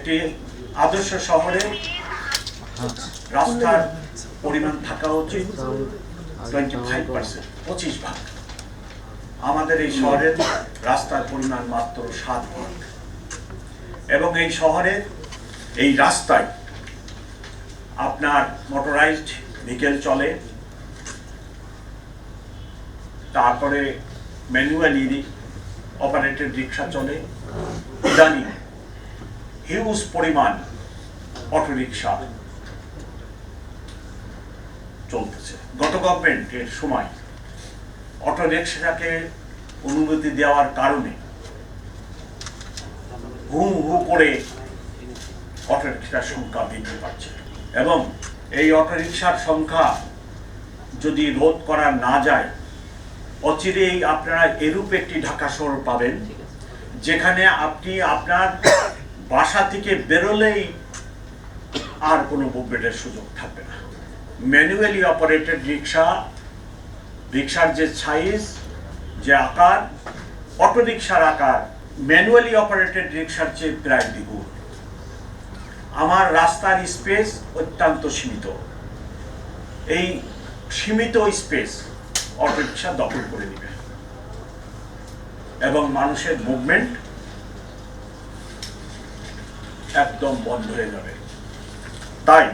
একটি আদর্শ শহরে রাস্তার পরিমাণ থাকা উচিত 25%, 25 ভাগ। আমাদের এই শহরের রাস্তার পরিমাণ মাত্র 7 ভাগ, এবং এই শহরের এই রাস্তায় আপনার মোটরাইজড ভেহিকেল চলে, তারপরে ম্যানুয়ালি অপারেটেড রিক্সা চলে, ইদানিং হিউজ পরিমাণ অটোরিক্সা চলতেছে। গত গভর্নমেন্টের সময় অটোরিক্সাকে অনুমতি দেওয়ার কারণে হু হু করে অটোরিক্সার সংখ্যা বৃদ্ধি পাচ্ছে, এবং এই অটোরিক্সার সংখ্যা যদি রোধ করা না যায়, অচিরেই আপনারা এরূপ একটি ঢাকা শহর পাবেন যেখানে আপনি আপনার বাসা থেকে বেরোলেই আর কোনো মুভমেন্টের সুযোগ থাকবে না। ম্যানুয়ালি অপারেটেড রিক্সার যে সাইজ, যে আকার, অটোরিক্সার আকার ম্যানুয়ালি অপারেটেড রিক্সার চেয়ে প্রায় দ্বিগুণ। আমার রাস্তার স্পেস অত্যন্ত সীমিত, এই সীমিত স্পেস অটোরিক্সা দখল করে নেবে এবং মানুষের মুভমেন্ট একদম বন্ধ হয়ে যাবে। তাই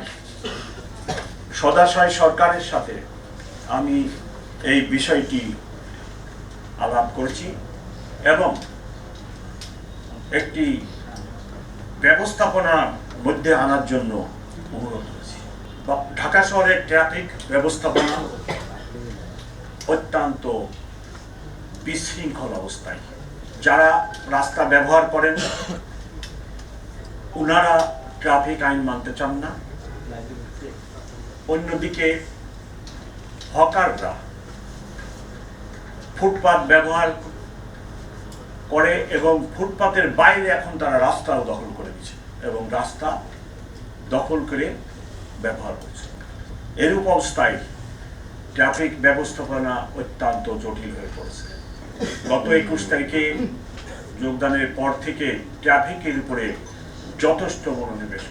সদাশয় সরকারের সাথে আমি এই বিষয়টি আলাপ করেছি এবং একটি ব্যবস্থাপনার মধ্যে আনার জন্য অনুরোধ করেছি। ঢাকা শহরের ট্রাফিক ব্যবস্থাপনা অত্যন্ত বিশৃঙ্খল অবস্থায়। যারা রাস্তা ব্যবহার করেন ওনারা ট্রাফিক আইন মানতে চান না, অন্যদিকে হকাররা ফুটপাত ব্যবহার করে এবং ফুটপাতের বাইরে এখন তারা রাস্তাও দখল করে দিচ্ছে এবং রাস্তা দখল করে ব্যবহার করছে। এরূপ অবস্থায় ট্রাফিক ব্যবস্থাপনা অত্যন্ত জটিল হয়ে পড়েছে। গত 21 তারিখে যোগদানের পর থেকে ট্রাফিকের উপরে যথেষ্ট মনোনিবেশ।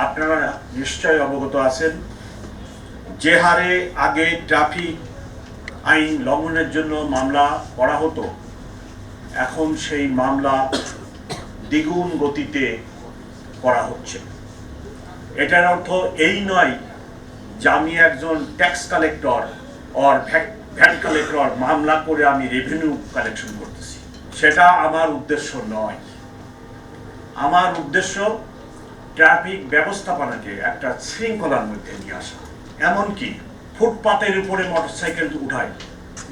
আপনারা নিশ্চয় অবগত আছেন যে হারে আগে ট্রাফিক আইন লঙ্ঘনের জন্য মামলা করা হতো, এখন সেই মামলা দ্বিগুণ গতিতে করা হচ্ছে। এটার অর্থ এই নয় যে আমি একজন tax collector or VAT collector মামলা করে আমি রেভিনিউ কালেকশন করতেছি, সেটা আমার উদ্দেশ্য নয়। আমার উদ্দেশ্য ট্রাফিক ব্যবস্থাপনাকে একটা শৃঙ্খলার মধ্যে নিয়ে আসা। এমনকি ফুটপাতের উপরে মোটরসাইকেল উঠায়,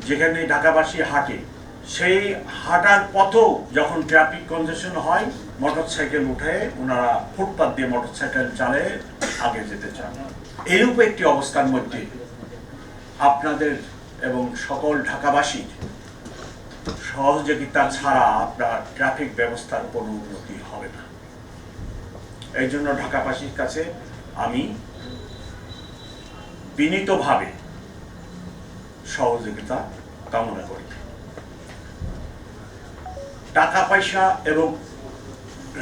যেখানে ঢাকাবাসী হাঁটে, সেই হাঁটার পথেও যখন ট্রাফিক কনজেশন হয় মোটরসাইকেল উঠে ওনারা ফুটপাত দিয়ে মোটরসাইকেল চালিয়ে আগে যেতে চান। এইরূপ একটি অবস্থার মধ্যে আপনাদের এবং সকল ঢাকাবাসীর সহযোগিতা ছাড়া আপনার ট্রাফিক ব্যবস্থার কোনো উন্নতি হবে না। এই জন্য ঢাকাবাসীর কাছে আমি বিনীতভাবে সহযোগিতা কামনা করি। টাকা পয়সা এবং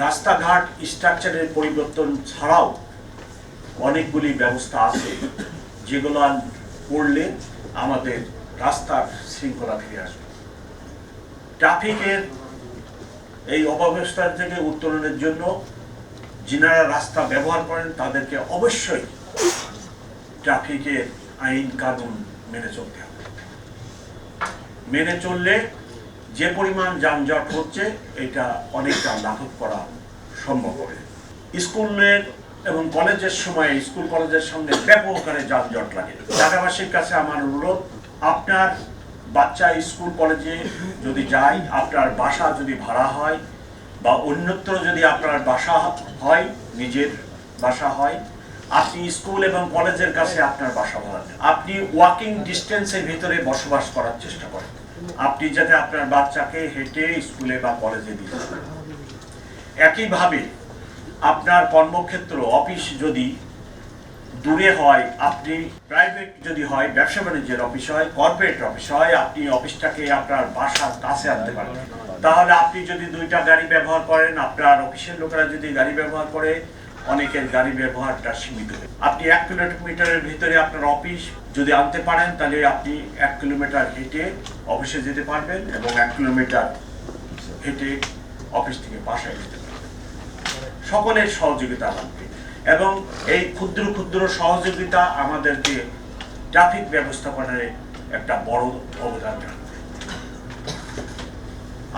রাস্তাঘাট স্ট্রাকচারের পরিবর্তন ছাড়াও অনেকগুলি ব্যবস্থা আছে যেগুলো করলে আমাদের রাস্তার শৃঙ্খলা ফিরে আসবে। ট্রাফিকের এই অব্যবস্থা থেকে উত্তরণের জন্য যিনারা রাস্তা ব্যবহার করেন তাদেরকে অবশ্যই ট্রাফিকের আইন কানুন মেনে চলতে হবে। মেনে চললে যে পরিমাণ যানজট হচ্ছে এটা অনেকটা লাঘব করা সম্ভব হবে। স্কুলের এবং কলেজের সময় স্কুল কলেজের সঙ্গে ব্যাপক আকারে যানজট লাগে। ঢাকাবাসীর কাছে আমার অনুরোধ, আপনার বাচ্চা স্কুল কলেজে যদি যায়, আপনার বাসা যদি ভাড়া হয় বা অন্যত্র যদি আপনার বাসা হয়, নিজের বাসা হয়, আপনি স্কুল এবং কলেজের কাছে আপনার বাসা ভাড়া দেন। আপনি ওয়াকিং ডিস্টেন্সের ভিতরে বসবাস করার চেষ্টা করেন, আপনি যাতে আপনার বাচ্চাকে হেঁটে স্কুলে বা কলেজে দিয়ে যান। একইভাবে আপনার কর্মক্ষেত্র অফিস যদি দূরে হয়, আপনি প্রাইভেট যদি হয়, ব্যবসা বাণিজ্যের অফিস হয়, কর্পোরেট অফিস হয়, আপনি অফিসটাকে আপনার বাসার কাছে আনতে পারেন। তাহলে আপনি যদি দুইটা গাড়ি ব্যবহার করেন, আপনার অফিসের লোকেরা যদি গাড়ি ব্যবহার করে, অনেকের গাড়ি ব্যবহারটা সীমিত। আপনি 1 কিলোমিটারের ভিতরে আপনার অফিস যদি আনতে পারেন, তাহলে আপনি 1 কিলোমিটার হেঁটে অফিসে যেতে পারবেন এবং 1 কিলোমিটার হেঁটে অফিস থেকে বাসায় যেতে পারবেন। সকলের সহযোগিতা লাগবে এবং এই ক্ষুদ্র ক্ষুদ্র সহযোগিতা আমাদেরকে ট্রাফিক ব্যবস্থাপনায় একটা বড় অবদান রাখবে।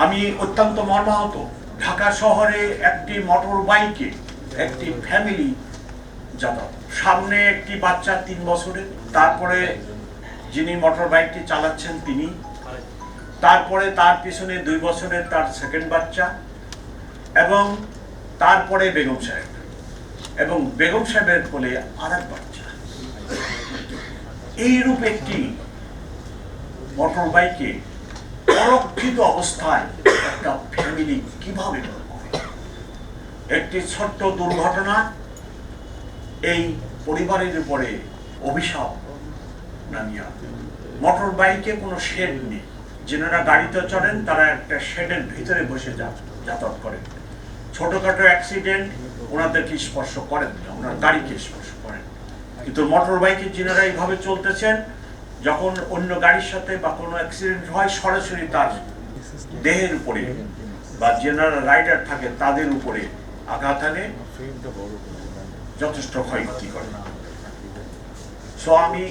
আমি অত্যন্ত মর্মাহত, ঢাকা শহরে একটি মোটর বাইকে একটি ফ্যামিলি যাতায়াত, সামনে একটি বাচ্চা 3 বছরের, তারপরে যিনি মোটর বাইকটি চালাচ্ছেন তিনি, তারপরে তার পিছনে 2 বছরের তার সেকেন্ড বাচ্চা, এবং তারপরে বেগম সাহেব, এবং বেগম সাহেবের কোলে আরেক বাচ্চা। এইরূপ একটি মোটর বাইকে অরক্ষিত অবস্থায় একটা ফ্যামিলি কিভাবে করে? একটি ছোট্ট দুর্ঘটনা এই পরিবারের উপরে অভিশাপ নামিয়ে আনে। মোটর বাইকে কোনো শেড নেই, যেনারা গাড়িতে চড়েন তারা একটা শেডের ভিতরে বসে যাতায়াত করেন। ছোটখাটো অ্যাক্সিডেন্ট ওনাদেরকে স্পর্শ করেন না, ওনার গাড়িকে স্পর্শ করেন। কিন্তু মোটর বাইকে যিনারা এইভাবে চলতেছেন, যখন অন্য গাড়ির সাথে বা কোনো অ্যাক্সিডেন্ট হয়, সরাসরি তার দেহের উপরে বা যেনারা রাইডার থাকে তাদের উপরে আঘাত আনে, যথেষ্ট ক্ষয়ক্ষতি করে। সো আমি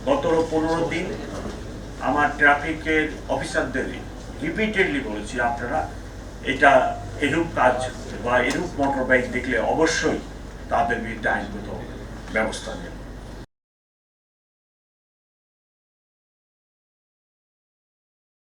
গত 15 দিন আমার ট্রাফিকের অফিসারদের রিপিটেডলি বলেছি, আপনারা এটা এরূপ কাজ বা এরূপ মোটর বাইক দেখলে অবশ্যই তাদের বিরুদ্ধে আইনগত ব্যবস্থা নেবেন।